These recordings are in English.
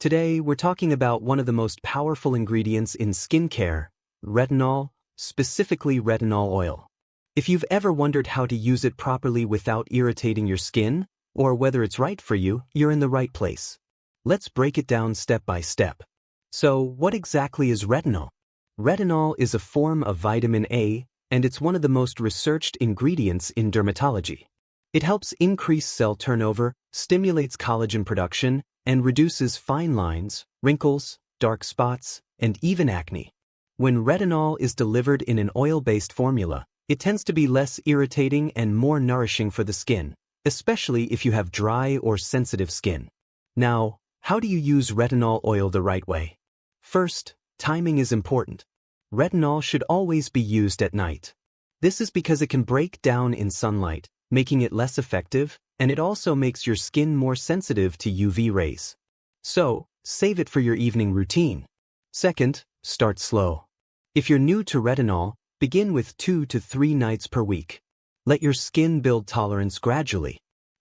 Today, we're talking about one of the most powerful ingredients in skincare, retinol, specifically retinol oil. If you've ever wondered how to use it properly without irritating your skin, or whether it's right for you, you're in the right place. Let's break it down step by step. So, what exactly is retinol? Retinol is a form of vitamin A, and it's one of the most researched ingredients in dermatology. It helps increase cell turnover, stimulates collagen production, and reduces fine lines, wrinkles, dark spots, and even acne. When retinol is delivered in an oil-based formula, it tends to be less irritating and more nourishing for the skin, especially if you have dry or sensitive skin. Now, how do you use retinol oil the right way? First, timing is important. Retinol should always be used at night. This is because it can break down in sunlight, making it less effective, and it also makes your skin more sensitive to UV rays. So, save it for your evening routine. Second, start slow. If you're new to retinol, begin with 2 to 3 nights per week. Let your skin build tolerance gradually.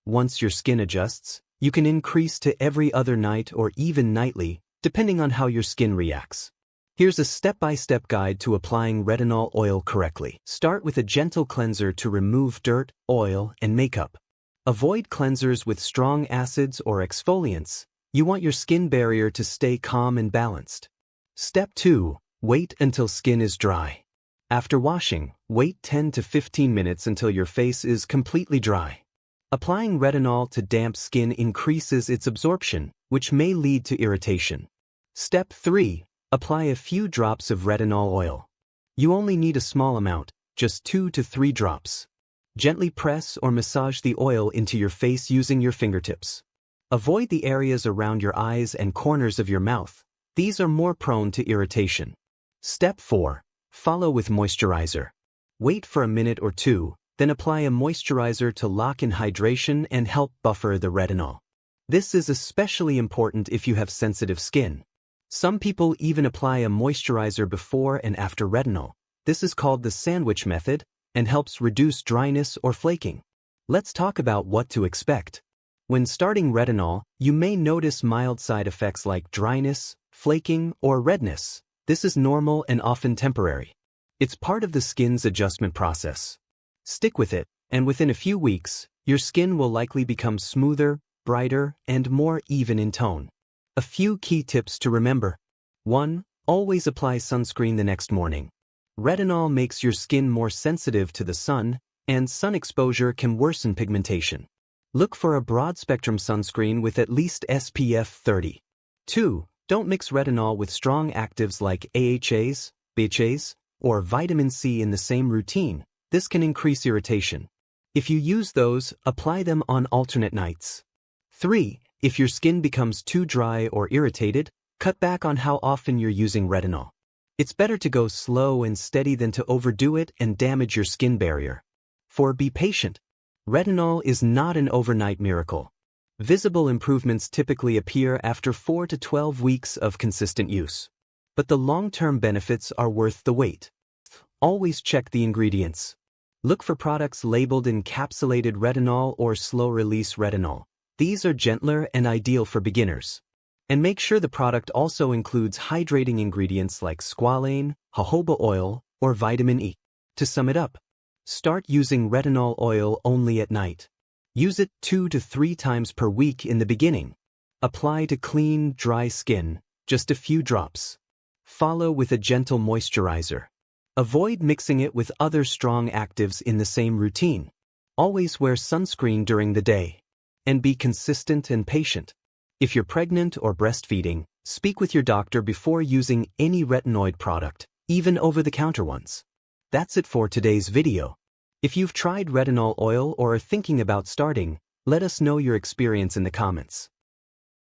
Once your skin adjusts, you can increase to every other night or even nightly, depending on how your skin reacts. Here's a step-by-step guide to applying retinol oil correctly. Start with a gentle cleanser to remove dirt, oil, and makeup. Avoid cleansers with strong acids or exfoliants. You want your skin barrier to stay calm and balanced. Step 2. Wait until skin is dry. After washing, wait 10 to 15 minutes until your face is completely dry. Applying retinol to damp skin increases its absorption, which may lead to irritation. Step 3. Apply a few drops of retinol oil. You only need a small amount, just 2 to 3 drops. Gently press or massage the oil into your face using your fingertips. Avoid the areas around your eyes and corners of your mouth. These are more prone to irritation. Step 4. Follow with moisturizer. Wait for a minute or two, then apply a moisturizer to lock in hydration and help buffer the retinol. This is especially important if you have sensitive skin. Some people even apply a moisturizer before and after retinol. This is called the sandwich method and helps reduce dryness or flaking. Let's talk about what to expect. When starting retinol, you may notice mild side effects like dryness, flaking, or redness. This is normal and often temporary. It's part of the skin's adjustment process. Stick with it, and within a few weeks, your skin will likely become smoother, brighter, and more even in tone. A few key tips to remember. 1. Always apply sunscreen the next morning. Retinol makes your skin more sensitive to the sun, and sun exposure can worsen pigmentation. Look for a broad-spectrum sunscreen with at least SPF 30. 2. Don't mix retinol with strong actives like AHAs, BHAs, or vitamin C in the same routine. This can increase irritation. If you use those, apply them on alternate nights. 3. If your skin becomes too dry or irritated, cut back on how often you're using retinol. It's better to go slow and steady than to overdo it and damage your skin barrier. 4. Be patient. Retinol is not an overnight miracle. Visible improvements typically appear after 4 to 12 weeks of consistent use. But the long-term benefits are worth the wait. Always check the ingredients. Look for products labeled encapsulated retinol or slow-release retinol. These are gentler and ideal for beginners. And make sure the product also includes hydrating ingredients like squalane, jojoba oil, or vitamin E. To sum it up, start using retinol oil only at night. Use it 2 to 3 times per week in the beginning. Apply to clean, dry skin, just a few drops. Follow with a gentle moisturizer. Avoid mixing it with other strong actives in the same routine. Always wear sunscreen during the day. And be consistent and patient. If you're pregnant or breastfeeding, speak with your doctor before using any retinoid product, even over-the-counter ones. That's it for today's video. If you've tried retinol oil or are thinking about starting, let us know your experience in the comments.